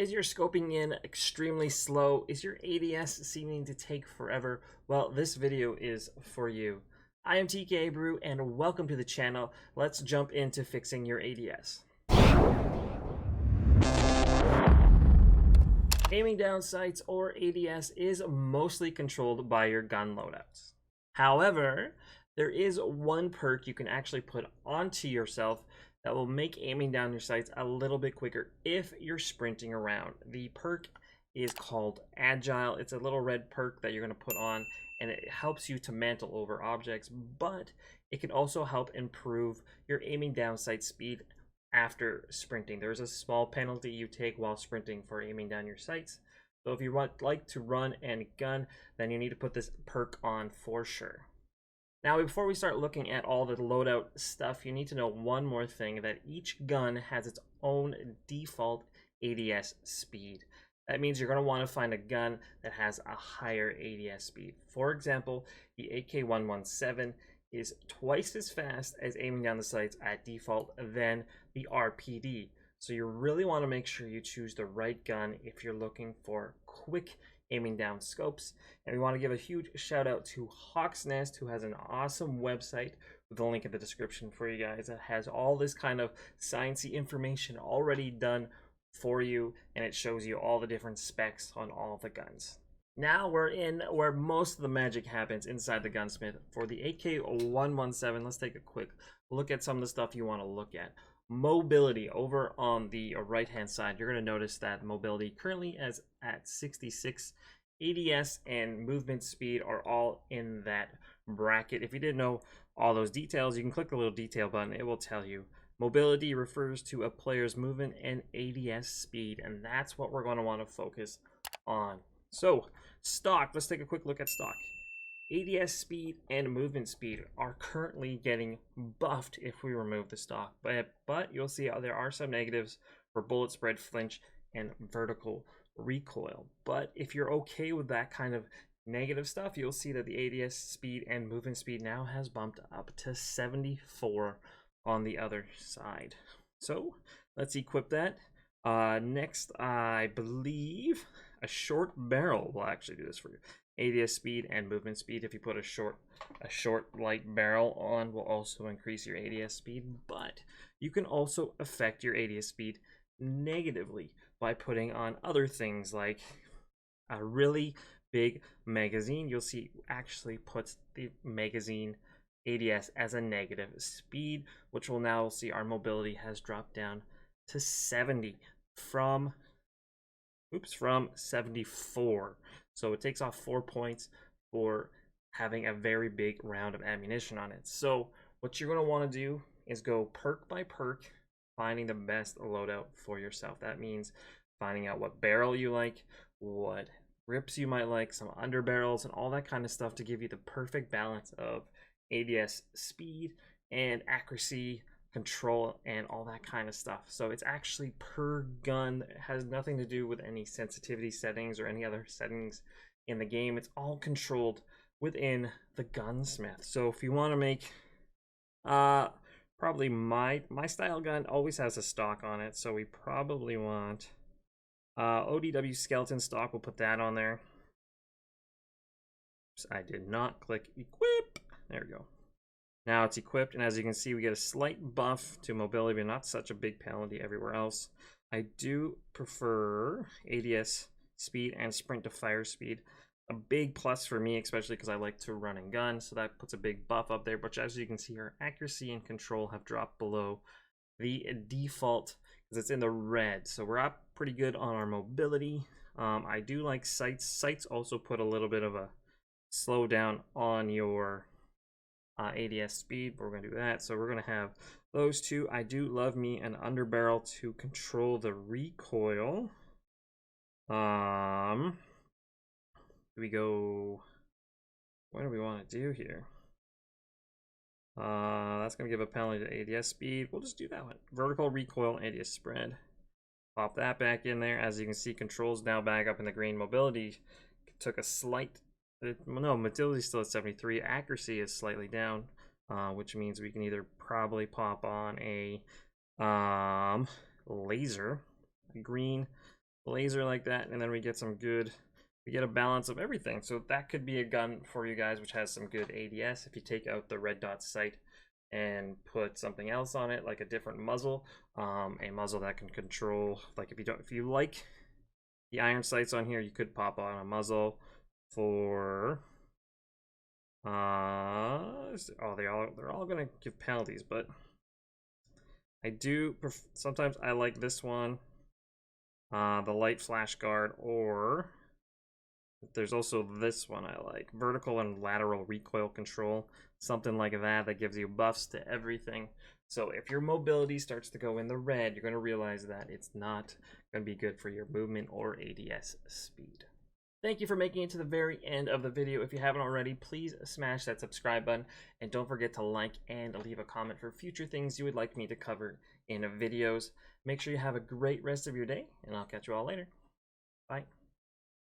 Is your scoping in extremely slow? Is your ADS seeming to take forever? Well, this video is for you. I am TKA Brew and welcome to the channel. Let's jump into fixing your ADS. Aiming down sights or ADS is mostly controlled by your gun loadouts. However, there is one perk you can actually put onto yourself that will make aiming down your sights a little bit quicker if you're sprinting around. The perk is called Agile. It's a little red perk that you're going to put on, and it helps you to mantle over objects, but it can also help improve your aiming down sight speed after sprinting. There's a small penalty you take while sprinting for aiming down your sights. So if you like to run and gun, then you need to put this perk on for sure. Now, before we start looking at all the loadout stuff, you need to know one more thing, that each gun has its own default ADS speed. That means you're going to want to find a gun that has a higher ADS speed. For example, the AK-117 is twice as fast as aiming down the sights at default than the RPD. So you really want to make sure you choose the right gun if you're looking for quick aiming down scopes. And we want to give a huge shout out to Hawk's Nest, who has an awesome website with a link in the description for you guys that has all this kind of sciencey information already done for you, and it shows you all the different specs on all the guns. Now we're in where most of the magic happens, inside the gunsmith. For the AK-117, let's take a quick look at some of the stuff you want to look at. Mobility over on the right hand side, you're going to notice that mobility currently is at 66. ADS and movement speed are all in that bracket. If you didn't know all those details, you can click the little detail button. It will tell you. Mobility refers to a player's movement and ADS speed, and that's what we're going to want to focus on. So stock, let's take a quick look at stock. ADS speed and movement speed are currently getting buffed if we remove the stock, but you'll see there are some negatives for bullet spread, flinch, and vertical recoil. But if you're okay with that kind of negative stuff, you'll see that the ADS speed and movement speed now has bumped up to 74 on the other side. So let's equip that. Next, I believe a short barrel will actually do this for you. ADS speed and movement speed. If you put a short light barrel on, will also increase your ADS speed, but you can also affect your ADS speed negatively by putting on other things like a really big magazine. You'll see actually puts the magazine ADS as a negative speed, which will now see our mobility has dropped down to 70 from 74. So it takes off 4 points for having a very big round of ammunition on it. So what you're going to want to do is go perk by perk, finding the best loadout for yourself. That means finding out what barrel you like, what grips you might like, some under barrels, and all that kind of stuff to give you the perfect balance of ADS speed and accuracy, control, and all that kind of stuff. So it's actually per gun. It has nothing to do with any sensitivity settings or any other settings in the game. It's all controlled within the gunsmith. So if you want to make probably my style gun always has a stock on it, so we probably want ODW skeleton stock. We'll put that on there. Oops, I did not click equip. There we go. Now it's equipped, and as you can see, we get a slight buff to mobility, but not such a big penalty everywhere else. I do prefer ADS speed and sprint to fire speed. A big plus for me, especially because I like to run and gun, so that puts a big buff up there. But as you can see, our accuracy and control have dropped below the default because it's in the red. So we're up pretty good on our mobility. I do like sights. Sights also put a little bit of a slowdown on your ADS speed, but we're going to do that. So we're going to have those two. I do love me an underbarrel to control the recoil. Do we go, what do we want to do here? That's going to give a penalty to ADS speed. We'll just do that one. Vertical recoil, ADS spread. Pop that back in there. As you can see, controls now back up in the green. Mobility took a slight, no, mobility is still at 73. Accuracy is slightly down, which means we can either probably pop on a laser, green laser like that, and then we get some good, we get a balance of everything. So that could be a gun for you guys which has some good ADS. If you take out the red dot sight and put something else on it, like a different muzzle, a muzzle that can control, like if you like the iron sights on here, you could pop on a muzzle for they're all gonna give penalties, but I do sometimes I like this one, the light flash guard, or there's also this one I like, vertical and lateral recoil control, something like that that gives you buffs to everything. So if your mobility starts to go in the red, you're going to realize that it's not going to be good for your movement or ADS speed. Thank you for making it to the very end of the video. If you haven't already, please smash that subscribe button, and don't forget to like and leave a comment for future things you would like me to cover in videos. Make sure you have a great rest of your day, and I'll catch you all later. Bye.